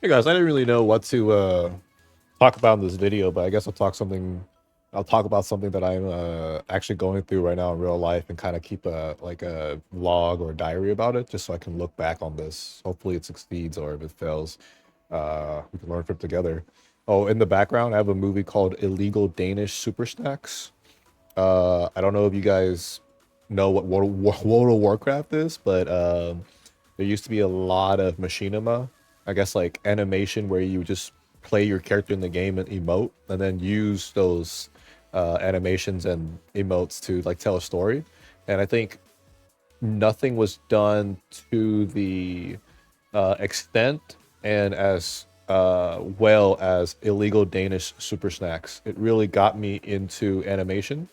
Hey guys, I didn't really know what to talk about in this video, but I guess I'll talk about something that I'm actually going through right now in real life and kind of keep a log or diary about it just so I can look back on this. Hopefully it succeeds, or if it fails, we can learn from it together. Oh, in the background, I have a movie called Illegal Danish Super Snacks. I don't know if you guys know what World of Warcraft is, but there used to be a lot of machinima, I guess like animation where you just play your character in the game and emote, and then use those animations and emotes to like tell a story. And I think nothing was done to the extent and as well as Illegal Danish Super Snacks. It really got me into animation,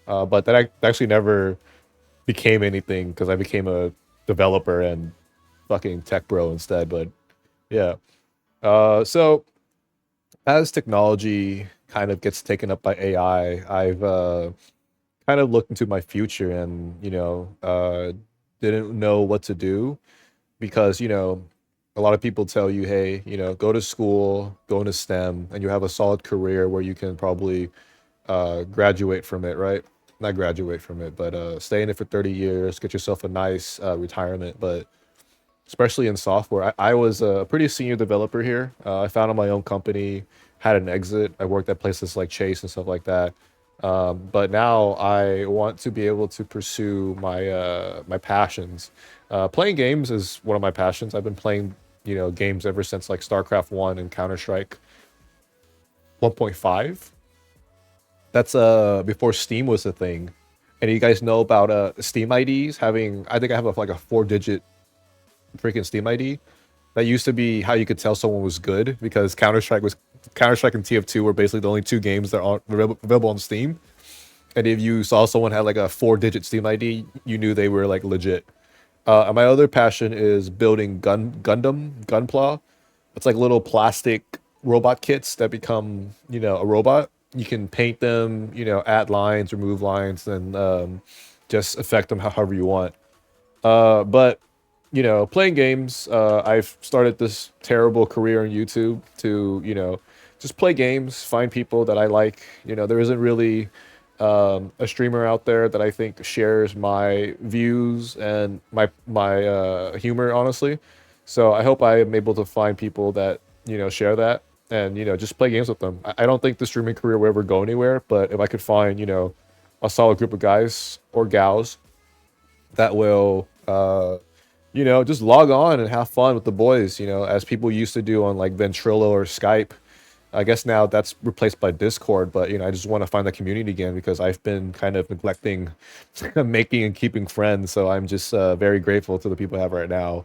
but that actually never became anything because I became a developer and fucking tech bro instead. But yeah, so as technology kind of gets taken up by AI, I've kind of looked into my future and didn't know what to do because a lot of people tell you, hey, go to school, go into STEM, and you have a solid career where you can probably graduate from it, right? Not graduate from it, but stay in it for 30 years, get yourself a nice retirement. But especially in software, I was a pretty senior developer here. I founded my own company, had an exit. I worked at places like Chase and stuff like that. But now I want to be able to pursue my passions. Playing games is one of my passions. I've been playing games ever since like StarCraft 1 and Counter-Strike 1.5. That's before Steam was a thing. And you guys know about Steam IDs having, I think I have like a 4-digit freaking Steam ID. That used to be how you could tell someone was good because Counter Strike and TF2 were basically the only two games that are available on Steam. And if you saw someone had like a 4-digit Steam ID, you knew they were like legit. And my other passion is building Gunpla. It's like little plastic robot kits that become a robot. You can paint them, add lines, remove lines, and just affect them however you want. But playing games, I've started this terrible career on YouTube to just play games, find people that I like. There isn't really a streamer out there that I think shares my views and my humor, honestly. So I hope I am able to find people that share that and just play games with them. I don't think the streaming career will ever go anywhere, but if I could find a solid group of guys or gals that will just log on and have fun with the boys, as people used to do on like Ventrilo or Skype. I guess now that's replaced by Discord, but I just want to find the community again because I've been kind of neglecting making and keeping friends. So I'm just very grateful to the people I have right now.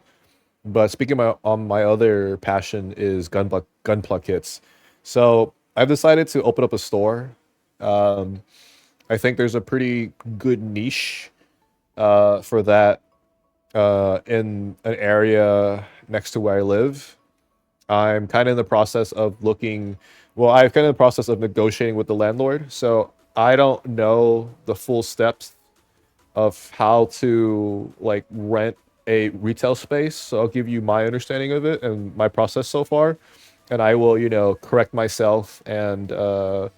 But speaking on my other passion is gunpla kits. So I've decided to open up a store. Um, I think there's a pretty good niche for that in an area next to where I live. I'm kind of in the process of looking. Well, I'm kind of in the process of negotiating with the landlord. So I don't know the full steps of how to like rent a retail space. So I'll give you my understanding of it and my process so far, and I will, correct myself and I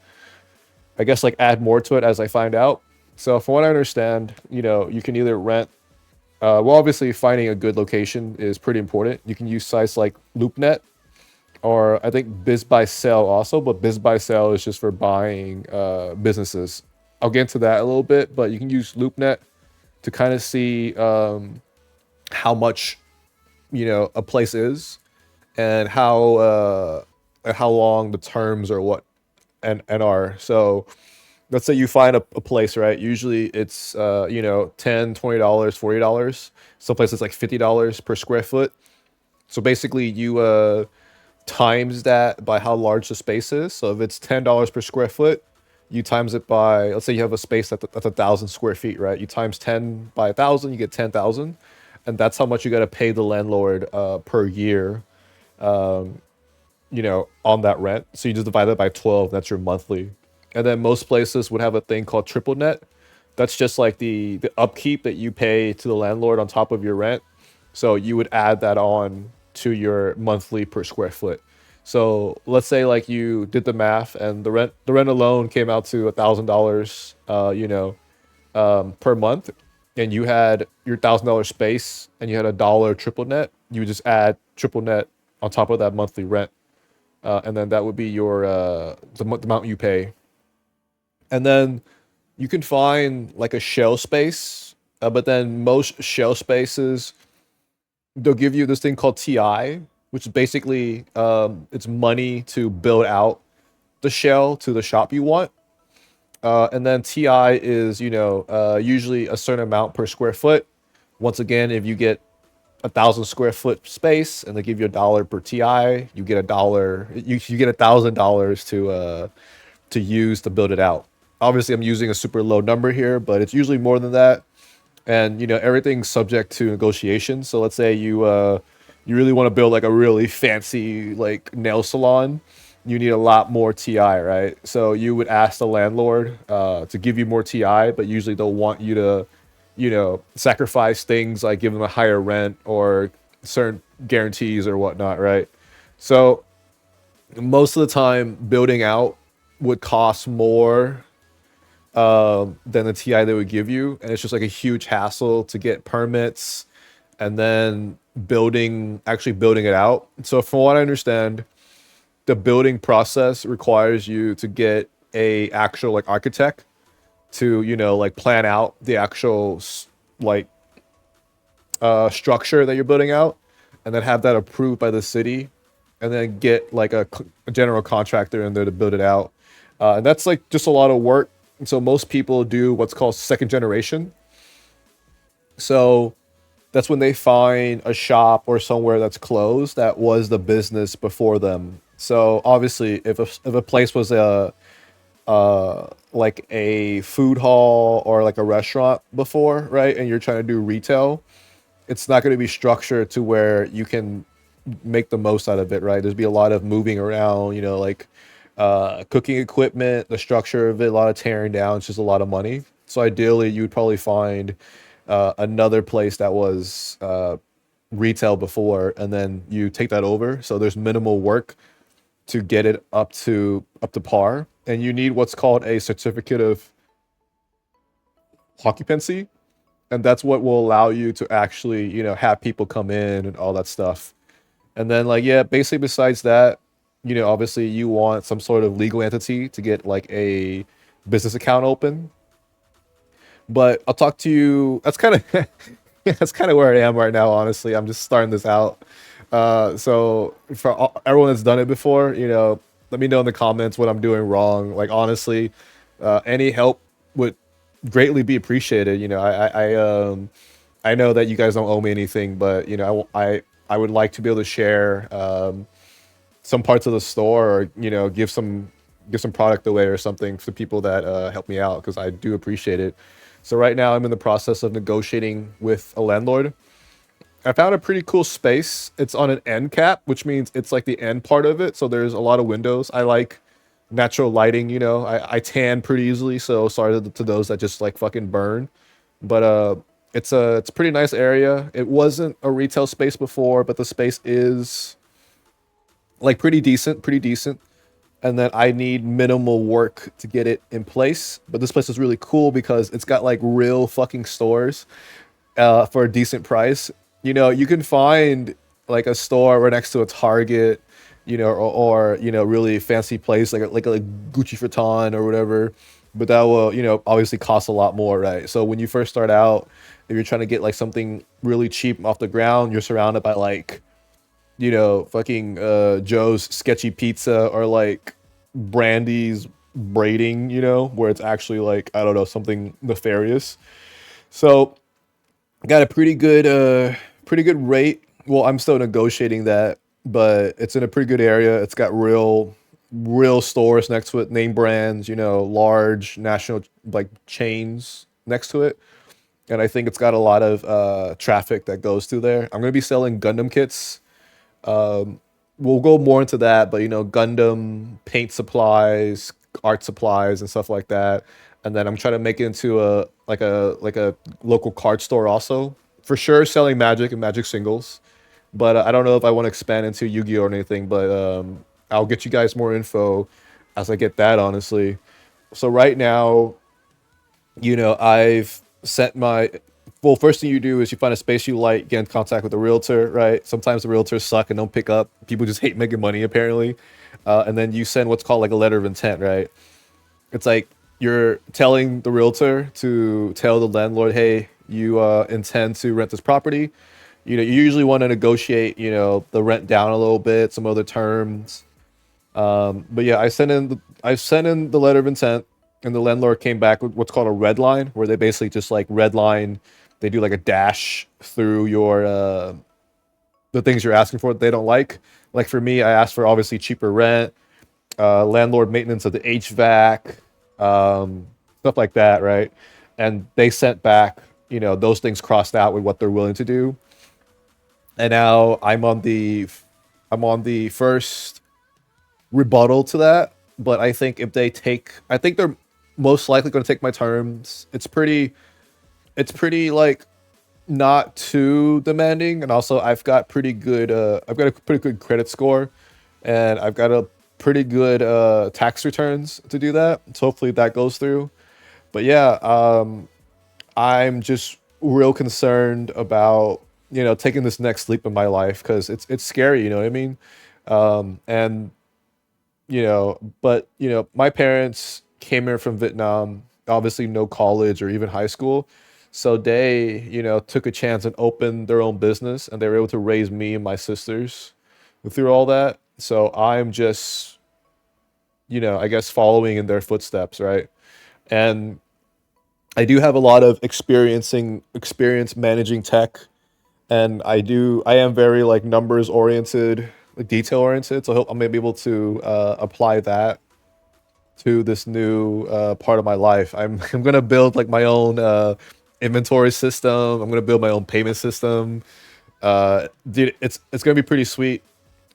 guess like add more to it as I find out. So from what I understand, you can either rent. Well, obviously, finding a good location is pretty important. You can use sites like LoopNet or I think BizBuySell also, but BizBuySell is just for buying businesses. I'll get into that a little bit, but you can use LoopNet to kind of see how much a place is and how long the terms are what and are. So let's say you find a place, right? Usually it's 10, $20, $40. Some places like $50 per square foot. So basically you times that by how large the space is. So if it's $10 per square foot, you times it by, let's say you have a space that's 1,000 square feet, right? You times 10 by 1,000, you get 10,000, and that's how much you got to pay the landlord per year, on that rent. So you just divide that by 12. That's your monthly. And then most places would have a thing called triple net. That's just like the upkeep that you pay to the landlord on top of your rent. So you would add that on to your monthly per square foot. So let's say like you did the math and the rent alone came out to $1,000, per month, and you had your $1,000 space and you had a dollar triple net. You would just add triple net on top of that monthly rent, and then that would be your the amount you pay. And then you can find like a shell space, but then most shell spaces they'll give you this thing called TI, which is basically it's money to build out the shell to the shop you want. And then TI is usually a certain amount per square foot. Once again, if you get 1,000 square foot space and they give you a dollar per TI, you get a dollar. You get $1,000 to use to build it out. Obviously, I'm using a super low number here, but it's usually more than that. And everything's subject to negotiation. So let's say you really want to build like a really fancy like nail salon, you need a lot more TI, right? So you would ask the landlord to give you more TI, but usually they'll want you to sacrifice things like give them a higher rent or certain guarantees or whatnot, right? So most of the time building out would cost more than the TI they would give you, and it's just like a huge hassle to get permits and then actually building it out. So from what I understand, the building process requires you to get a actual like architect to like plan out the actual like structure that you're building out, and then have that approved by the city, and then get like a general contractor in there to build it out. And that's like just a lot of work. And so most people do what's called second generation. So that's when they find a shop or somewhere that's closed that was the business before them. So obviously, if a place was a like a food hall or like a restaurant before, right, and you're trying to do retail, it's not going to be structured to where you can make the most out of it, right? There's be a lot of moving around, like cooking equipment, the structure of it, a lot of tearing down. It's just a lot of money. So ideally, you'd probably find another place that was retail before, and then you take that over. So there's minimal work to get it up to par, and you need what's called a certificate of occupancy, and that's what will allow you to actually have people come in and all that stuff. And then like yeah, basically besides that, obviously you want some sort of legal entity to get like a business account open. But I'll talk to you. That's kind of that's kind of where I am right now. Honestly, I'm just starting this out. So for everyone that's done it before, let me know in the comments what I'm doing wrong. Like honestly, any help would greatly be appreciated. I know that you guys don't owe me anything, but I would like to be able to share some parts of the store, or give some product away or something for people that help me out, because I do appreciate it. So right now I'm in the process of negotiating with a landlord. I found a pretty cool space. It's on an end cap, which means it's like the end part of it. So there's a lot of windows. I like natural lighting. I tan pretty easily. So sorry to those that just like fucking burn. But it's a pretty nice area. It wasn't a retail space before, but the space is like pretty decent. And then I need minimal work to get it in place. But this place is really cool because it's got like real fucking stores for a decent price. You can find like a store right next to a Target, or really fancy place like a Gucci Vuitton or whatever. But that will, obviously cost a lot more, right? So when you first start out, if you're trying to get like something really cheap off the ground, you're surrounded by like fucking Joe's Sketchy Pizza, or like Brandy's Braiding, where it's actually like, I don't know, something nefarious. So got a pretty good rate. Well, I'm still negotiating that, but it's in a pretty good area. It's got real stores next to it, name brands, large national like chains next to it. And I think it's got a lot of traffic that goes through there. I'm gonna be selling Gundam kits. We'll go more into that, but Gundam paint supplies, art supplies, and stuff like that. And then I'm trying to make it into a local card store also. For sure, selling Magic and Magic singles. But I don't know if I want to expand into Yu-Gi-Oh or anything. But I'll get you guys more info as I get that. Honestly, so right now, I've sent my. Well, first thing you do is you find a space you like, get in contact with a realtor, right? Sometimes the realtors suck and don't pick up. People just hate making money, apparently. And then you send what's called like a letter of intent, right? It's like you're telling the realtor to tell the landlord, hey, you intend to rent this property. You usually want to negotiate, the rent down a little bit, some other terms. But yeah, I sent in the letter of intent, and the landlord came back with what's called a red line, where they basically just like red line. They do like a dash through your the things you're asking for that they don't like. Like for me, I asked for obviously cheaper rent, landlord maintenance of the HVAC, stuff like that, right? And they sent back, those things crossed out with what they're willing to do. And now I'm on the first rebuttal to that. But I think I think they're most likely going to take my terms. It's pretty like not too demanding, and also I've got a pretty good credit score, and I've got a pretty good tax returns to do that. So hopefully that goes through. But yeah, I'm just real concerned about taking this next leap in my life because it's scary. You know what I mean? And but my parents came here from Vietnam, obviously no college or even high school. So they, took a chance and opened their own business, and they were able to raise me and my sisters through all that. So I'm just, I guess following in their footsteps, right? And I do have a lot of experience managing tech, and I am very like numbers oriented, like detail oriented. So I hope I'm gonna be able to apply that to this new part of my life. I'm gonna build like my own inventory system. I'm gonna build my own payment system. Dude, it's gonna be pretty sweet,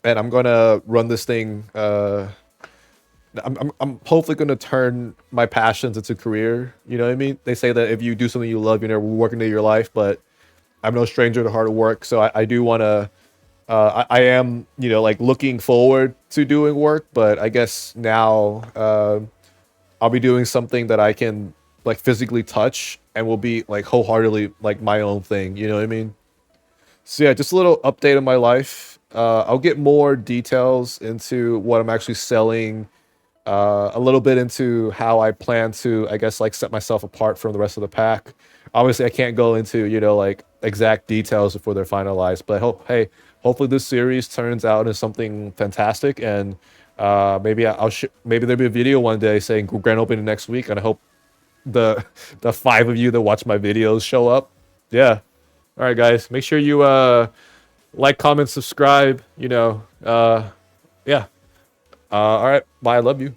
and I'm gonna run this thing. I'm hopefully gonna turn my passions into career. You know what I mean? They say that if you do something you love, you're never working to your life. But I'm no stranger to hard work, so I do want to. I am, like looking forward to doing work, but I guess now I'll be doing something that I can like physically touch and will be like wholeheartedly like my own thing. You know what I mean? So yeah, just a little update of my life. I'll get more details into what I'm actually selling. A little bit into how I plan to, I guess, like set myself apart from the rest of the pack. Obviously, I can't go into like exact details before they're finalized, but hey, hopefully this series turns out into something fantastic, and maybe there'll be a video one day saying grand opening next week, and I hope the the five of you that watch my videos show up. Yeah. All right, guys, make sure you like, comment, subscribe. Yeah. All right. Bye. I love you.